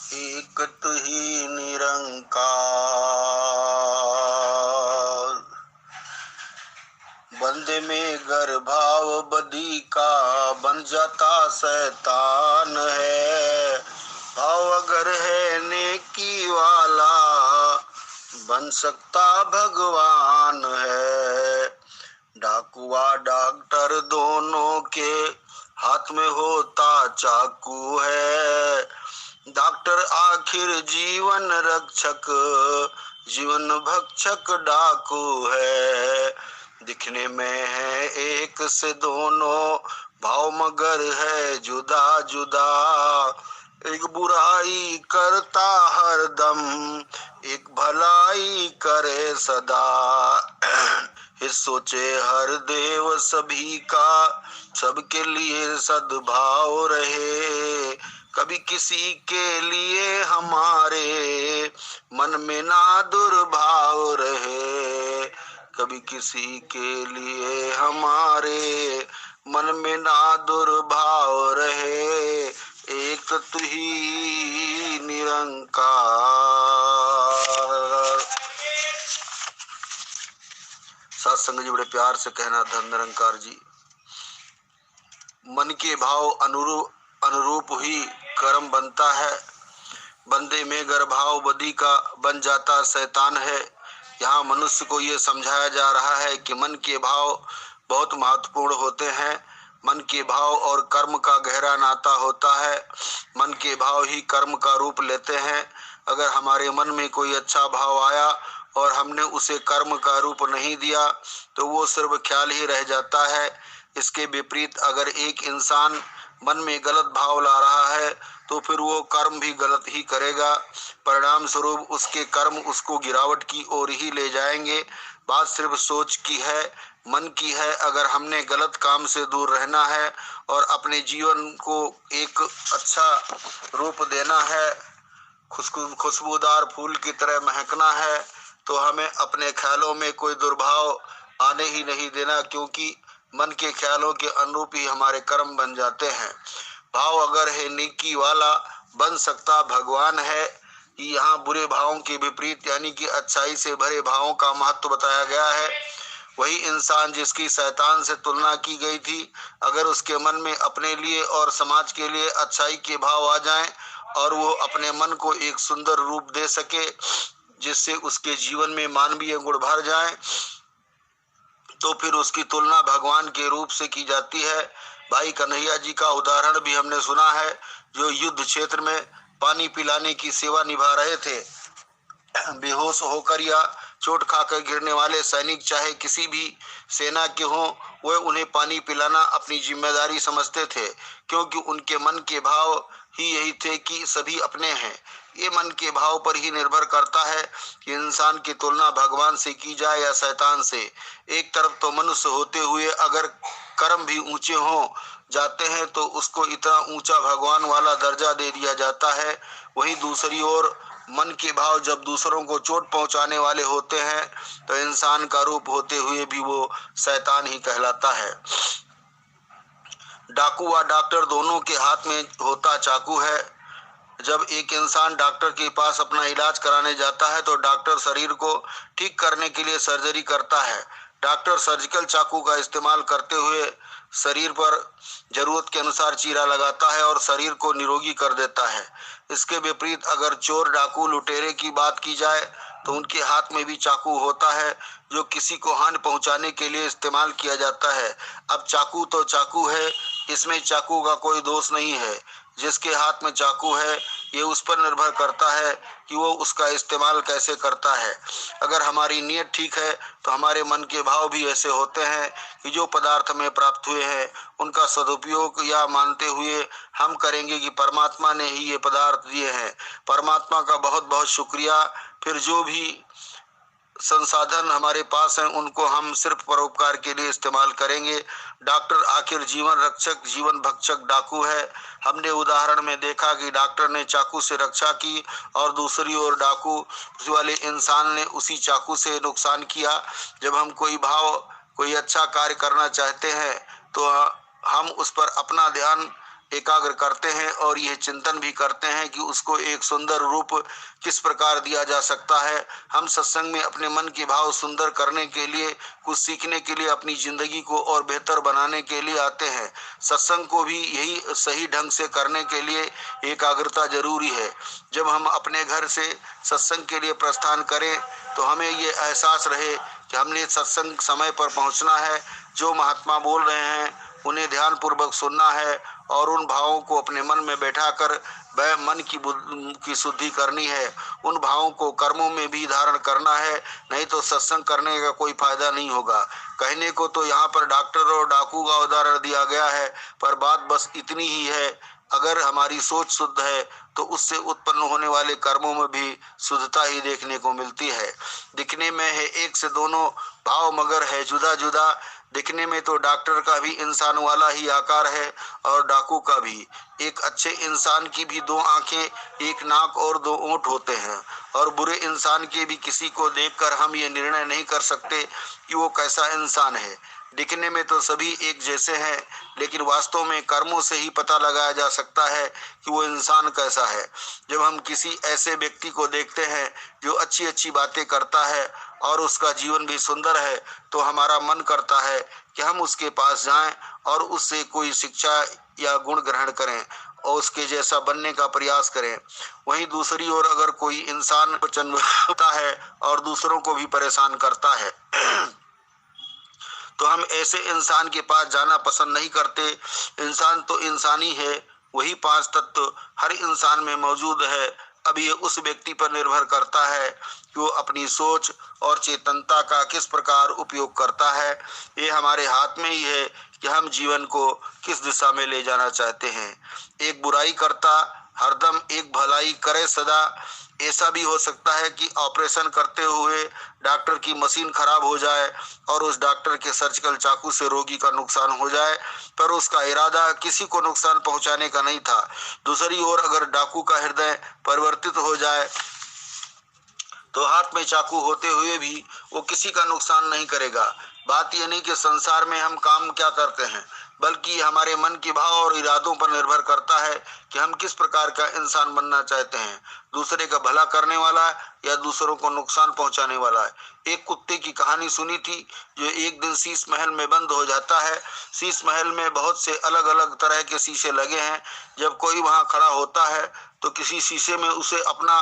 एक तु ही निरंकार, बंदे में गर भाव बदी का बन जाता शैतान है। भाव अगर है नेकी वाला बन सकता भगवान है। डाकुआ डॉक्टर दोनों के हाथ में होता चाकू है। डॉक्टर आखिर जीवन रक्षक, जीवन भक्षक डाकू है। दिखने में है एक से दोनों, भाव मगर है जुदा जुदा। एक बुराई करता हरदम, एक भलाई करे सदा। इस सोचे हर देव सभी का, सबके लिए सद्भाव रहे। कभी किसी के लिए हमारे मन में ना दुर्भाव रहे। कभी किसी के लिए हमारे मन में ना दुर्भाव रहे। एक तु ही निरंकार। सत्संग जी बड़े प्यार से कहना, धन निरंकार जी। मन के भाव अनुरूप ही कर्म बनता है। बंदे में गर भाव बदी का बन जाता शैतान है। यहाँ मनुष्य को ये समझाया जा रहा है कि मन के भाव बहुत महत्वपूर्ण होते हैं। मन के भाव और कर्म का गहरा नाता होता है। मन के भाव ही कर्म का रूप लेते हैं। अगर हमारे मन में कोई अच्छा भाव आया और हमने उसे कर्म का रूप नहीं दिया तो वो सिर्फ ख्याल ही रह जाता है। इसके विपरीत अगर एक इंसान मन में गलत भाव ला रहा है तो फिर वो कर्म भी गलत ही करेगा। परिणाम स्वरूप उसके कर्म उसको गिरावट की ओर ही ले जाएंगे। बात सिर्फ सोच की है, मन की है। अगर हमने गलत काम से दूर रहना है और अपने जीवन को एक अच्छा रूप देना है, खुशबूदार फूल की तरह महकना है, तो हमें अपने ख्यालों में कोई दुर्भाव आने ही नहीं देना, क्योंकि मन के ख्यालों के अनुरूप ही हमारे कर्म बन जाते हैं। भाव अगर है नेकी वाला बन सकता भगवान है। यहाँ बुरे भावों के विपरीत यानी कि अच्छाई से भरे भावों का महत्व बताया गया है। वही इंसान जिसकी शैतान से तुलना की गई थी, अगर उसके मन में अपने लिए और समाज के लिए अच्छाई के भाव आ जाएं और वो अपने मन को एक सुंदर रूप दे सके जिससे उसके जीवन में मानवीय गुण भर जाएं, तो फिर उसकी तुलना भगवान के रूप से की जाती है। भाई कन्हैया जी का उदाहरण भी हमने सुना है, जो युद्ध क्षेत्र में पानी पिलाने की सेवा निभा रहे थे। बेहोश होकर या चोट खाकर गिरने वाले सैनिक चाहे किसी भी सेना के हों, वह उन्हें पानी पिलाना अपनी जिम्मेदारी समझते थे, क्योंकि उनके मन के भाव ही यही थे कि सभी अपने हैं। ये मन के भाव पर ही निर्भर करता है कि इंसान की तुलना भगवान से की जाए या शैतान से। एक तरफ तो मनुष्य होते हुए अगर कर्म भी ऊंचे हो जाते हैं तो उसको इतना ऊंचा भगवान वाला दर्जा दे दिया जाता है। वहीं दूसरी ओर मन के भाव जब दूसरों को चोट पहुंचाने वाले होते हैं तो इंसान का रूप होते हुए भी वो शैतान ही कहलाता है। डाकू व डॉक्टर दोनों के हाथ में होता चाकू है। जब एक इंसान डॉक्टर के पास अपना इलाज कराने जाता है तो डॉक्टर शरीर को ठीक करने के लिए सर्जरी करता है। डॉक्टर सर्जिकल चाकू का इस्तेमाल करते हुए शरीर पर जरूरत के अनुसार चीरा लगाता है और शरीर को निरोगी कर देता है। इसके विपरीत अगर चोर डाकू लुटेरे की बात की जाए तो उनके हाथ में भी चाकू होता है, जो किसी को हानि पहुंचाने के लिए इस्तेमाल किया जाता है। अब चाकू तो चाकू है, इसमें चाकू का कोई दोष नहीं है। जिसके हाथ में चाकू है ये उस पर निर्भर करता है कि वो उसका इस्तेमाल कैसे करता है। अगर हमारी नीयत ठीक है तो हमारे मन के भाव भी ऐसे होते हैं कि जो पदार्थ हमें प्राप्त हुए हैं उनका सदुपयोग या मानते हुए हम करेंगे कि परमात्मा ने ही ये पदार्थ दिए हैं, परमात्मा का बहुत बहुत शुक्रिया। फिर जो भी संसाधन हमारे पास हैं उनको हम सिर्फ परोपकार के लिए इस्तेमाल करेंगे। डॉक्टर आखिर जीवन रक्षक जीवन भक्षक डाकू है। हमने उदाहरण में देखा कि डॉक्टर ने चाकू से रक्षा की और दूसरी ओर डाकू वाले इंसान ने उसी चाकू से नुकसान किया। जब हम कोई अच्छा कार्य करना चाहते हैं तो हम उस पर अपना ध्यान एकाग्र करते हैं और यह चिंतन भी करते हैं कि उसको एक सुंदर रूप किस प्रकार दिया जा सकता है। हम सत्संग में अपने मन के भाव सुंदर करने के लिए, कुछ सीखने के लिए, अपनी जिंदगी को और बेहतर बनाने के लिए आते हैं। सत्संग को भी यही सही ढंग से करने के लिए एकाग्रता जरूरी है। जब हम अपने घर से सत्संग के लिए प्रस्थान करें तो हमें ये एहसास रहे कि हमने सत्संग समय पर पहुंचना है। जो महात्मा बोल रहे हैं उन्हें ध्यान पूर्वक सुनना है और उन भावों को अपने मन में बैठाकर वह मन की शुद्धि करनी है। उन भावों को कर्मों में भी धारण करना है, नहीं तो सत्संग करने का कोई फायदा नहीं होगा। कहने को तो यहाँ पर डॉक्टर और डाकू का उदाहरण दिया गया है, पर बात बस इतनी ही है, अगर हमारी सोच शुद्ध है तो उससे उत्पन्न होने वाले कर्मों में भी शुद्धता ही देखने को मिलती है। दिखने में है एक से दोनों भाव, मगर है जुदा जुदा। दिखने में तो डॉक्टर का भी इंसान वाला ही आकार है और डाकू का भी। एक अच्छे इंसान की भी दो आंखें, एक नाक और दो ओंठ होते हैं, और बुरे इंसान के भी किसी को देखकर हम ये निर्णय नहीं कर सकते कि वो कैसा इंसान है। दिखने में तो सभी एक जैसे हैं, लेकिन वास्तव में कर्मों से ही पता लगाया जा सकता है कि वो इंसान कैसा है। जब हम किसी ऐसे व्यक्ति को देखते हैं जो अच्छी अच्छी बातें करता है और उसका जीवन भी सुंदर है, तो हमारा मन करता है कि हम उसके पास जाएं और उससे कोई शिक्षा या गुण ग्रहण करें और उसके जैसा बनने का प्रयास करें। वहीं दूसरी ओर अगर कोई इंसान वचन होता है और दूसरों को भी परेशान करता है तो हम ऐसे इंसान के पास जाना पसंद नहीं करते। इंसान तो इंसान ही है, वही पांच तत्व हर इंसान में मौजूद है। अब ये उस व्यक्ति पर निर्भर करता है कि वो अपनी सोच और चेतनता का किस प्रकार उपयोग करता है। ये हमारे हाथ में ही है कि हम जीवन को किस दिशा में ले जाना चाहते हैं। एक बुराई करता हरदम एक भलाई करे सदा। ऐसा भी हो सकता है कि ऑपरेशन करते हुए डॉक्टर की मशीन खराब हो जाए और उस डॉक्टर के सर्जिकल चाकू से रोगी का नुकसान हो जाए, पर उसका इरादा किसी को नुकसान पहुंचाने का नहीं था। दूसरी ओर अगर डाकू का हृदय परिवर्तित हो जाए तो हाथ में चाकू होते हुए भी वो किसी का नुकसान नहीं करेगा। बात यह नहीं कि संसार में हम काम क्या करते हैं, बल्कि हमारे मन के भाव और इरादों पर निर्भर करता है कि हम किस प्रकार का इंसान बनना चाहते हैं। दूसरे का भला करने वाला या दूसरों को नुकसान पहुंचाने वाला है। एक कुत्ते की कहानी सुनी थी जो एक दिन शीश महल में बंद हो जाता है। शीश महल में बहुत से अलग अलग तरह के शीशे लगे हैं। जब कोई वहां खड़ा होता है तो किसी शीशे में उसे अपना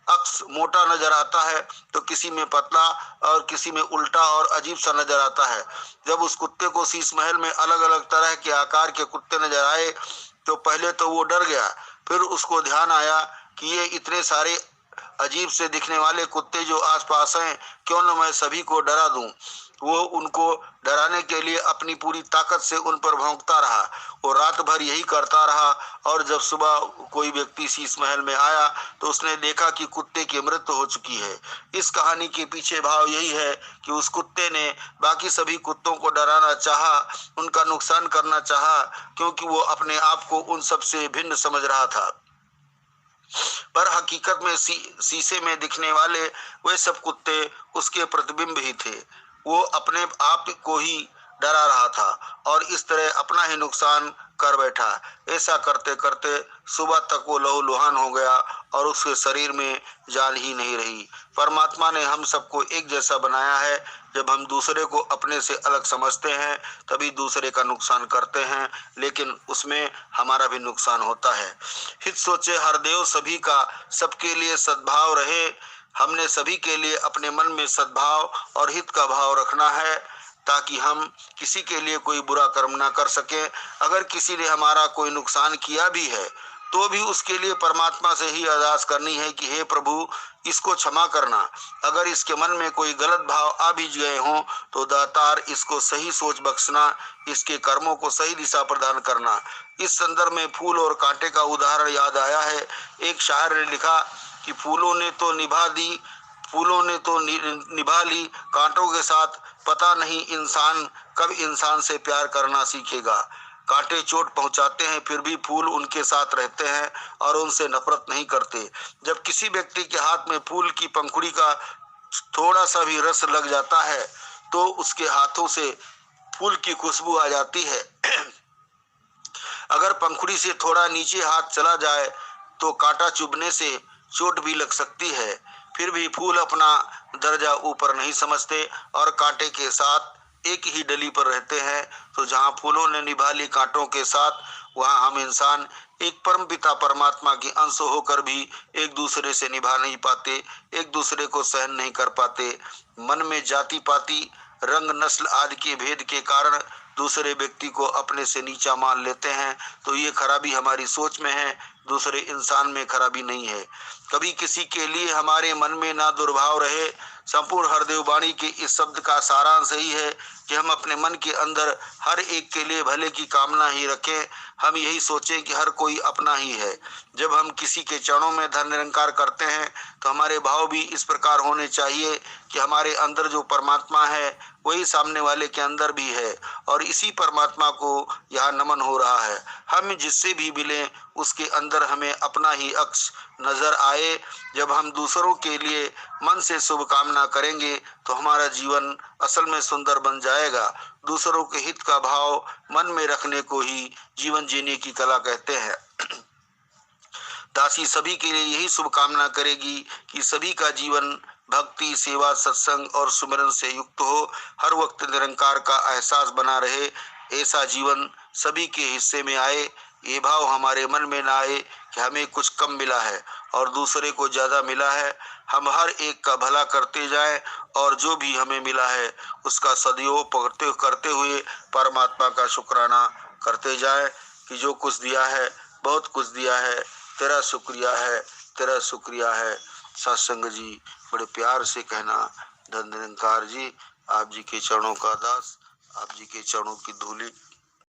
अक्स मोटा नजर आता है, तो किसी में पतला और किसी में उल्टा और अजीब सा नजर आता है। जब उस कुत्ते को शीश महल में अलग अलग तरह के आकार के कुत्ते नजर आए तो पहले तो वो डर गया, फिर उसको ध्यान आया कि ये इतने सारे अजीब से दिखने वाले कुत्ते जो आसपास हैं, क्यों न मैं सभी को डरा दूं। वो उनको डराने के लिए अपनी पूरी ताकत से उन पर भौंकता रहा। वो रात भर यही करता रहा और जब सुबह कोई व्यक्ति शीश महल में आया तो उसने देखा कि कुत्ते की मृत्यु हो चुकी है। इस कहानी के पीछे भाव यही है कि उस कुत्ते ने बाकी सभी कुत्तों को डराना चाहा, उनका नुकसान करना चाहा, क्योंकि वो अपने आप को उन सब से भिन्न समझ रहा था। पर हकीकत में शीशे में दिखने वाले वे सब कुत्ते उसके प्रतिबिंब ही थे। वो अपने आप को ही डरा रहा था और इस तरह अपना ही नुकसान कर बैठा। ऐसा करते करते सुबह तक वो लहूलुहान हो गया और उसके शरीर में जान ही नहीं रही। परमात्मा ने हम सबको एक जैसा बनाया है। जब हम दूसरे को अपने से अलग समझते हैं तभी दूसरे का नुकसान करते हैं, लेकिन उसमें हमारा भी नुकसान होता है। हित सोचे हरदेव सभी का, सबके लिए सद्भाव रहे। हमने सभी के लिए अपने मन में सद्भाव और हित का भाव रखना है ताकि हम किसी के लिए कोई बुरा कर्म ना कर सके। अगर किसी ने हमारा कोई नुकसान किया भी है तो भी उसके लिए परमात्मा से ही अरदास करनी है कि हे प्रभु इसको क्षमा करना। अगर इसके मन में कोई गलत भाव आ भी गए हों तो दातार इसको सही सोच बख्शना, इसके कर्मों को सही दिशा प्रदान करना। इस संदर्भ में फूल और कांटे का उदाहरण याद आया है। एक शायर ने लिखा कि फूलों ने तो निभा ली कांटों के साथ, पता नहीं इंसान कब इंसान से प्यार करना सीखेगा। कांटे चोट पहुंचाते हैं फिर भी फूल उनके साथ रहते हैं और उनसे नफरत नहीं करते। जब किसी व्यक्ति के हाथ में फूल की पंखुड़ी का थोड़ा सा भी रस लग जाता है तो उसके हाथों से फूल की खुशबू आ जाती है। अगर पंखुड़ी से थोड़ा नीचे हाथ चला जाए तो कांटा चुभने से चोट भी लग सकती है। फिर भी फूल अपना दर्जा ऊपर नहीं समझते और कांटे के साथ एक ही डली पर रहते हैं। तो जहाँ फूलों ने निभा ली कांटों के साथ, वहाँ हम इंसान एक परम पिता परमात्मा के अंश होकर भी एक दूसरे से निभा नहीं पाते, एक दूसरे को सहन नहीं कर पाते। मन में जाति पाति, रंग, नस्ल आदि के भेद के कारण दूसरे व्यक्ति को अपने से नीचा मान लेते हैं। तो ये खराबी हमारी सोच में है, दूसरे इंसान में खराबी नहीं है। कभी किसी के लिए हमारे मन में ना दुर्भाव रहे। संपूर्ण हरदेव वाणी के इस शब्द का सारांश यही है कि हम अपने मन के अंदर हर एक के लिए भले की कामना ही रखें। हम यही सोचें कि हर कोई अपना ही है। जब हम किसी के चरणों में धन निरंकार करते हैं तो हमारे भाव भी इस प्रकार होने चाहिए कि हमारे अंदर जो परमात्मा है वही सामने वाले के अंदर भी है और इसी परमात्मा को यहाँ नमन हो रहा है। हम जिससे भी मिलें उसके अंदर हमें अपना ही अक्ष नजर आए। जब हम दूसरों के लिए मन से शुभ कामना करेंगे तो हमारा जीवन असल में सुंदर बन जाएगा। दूसरों के हित का भाव मन में रखने को ही जीवन जीने की कला कहते हैं। दासी सभी के लिए यही शुभकामना करेगी कि सभी का जीवन भक्ति, सेवा, सत्संग और सुमिरन से युक्त हो, हर वक्त निरंकार का एहसास बना रहे। ऐसा जीवन सभी के हिस्से में आए। ये भाव हमारे मन में ना आए कि हमें कुछ कम मिला है और दूसरे को ज्यादा मिला है। हम हर एक का भला करते जाएं और जो भी हमें मिला है उसका सदुपयोग करते हुए परमात्मा का शुक्राना करते जाएं कि जो कुछ दिया है बहुत कुछ दिया है, तेरा शुक्रिया है, तेरा शुक्रिया है। सत्संग जी बड़े प्यार से कहना, धन निरंकार जी आप जी के चरणों का दास, आप जी के चरणों की धूली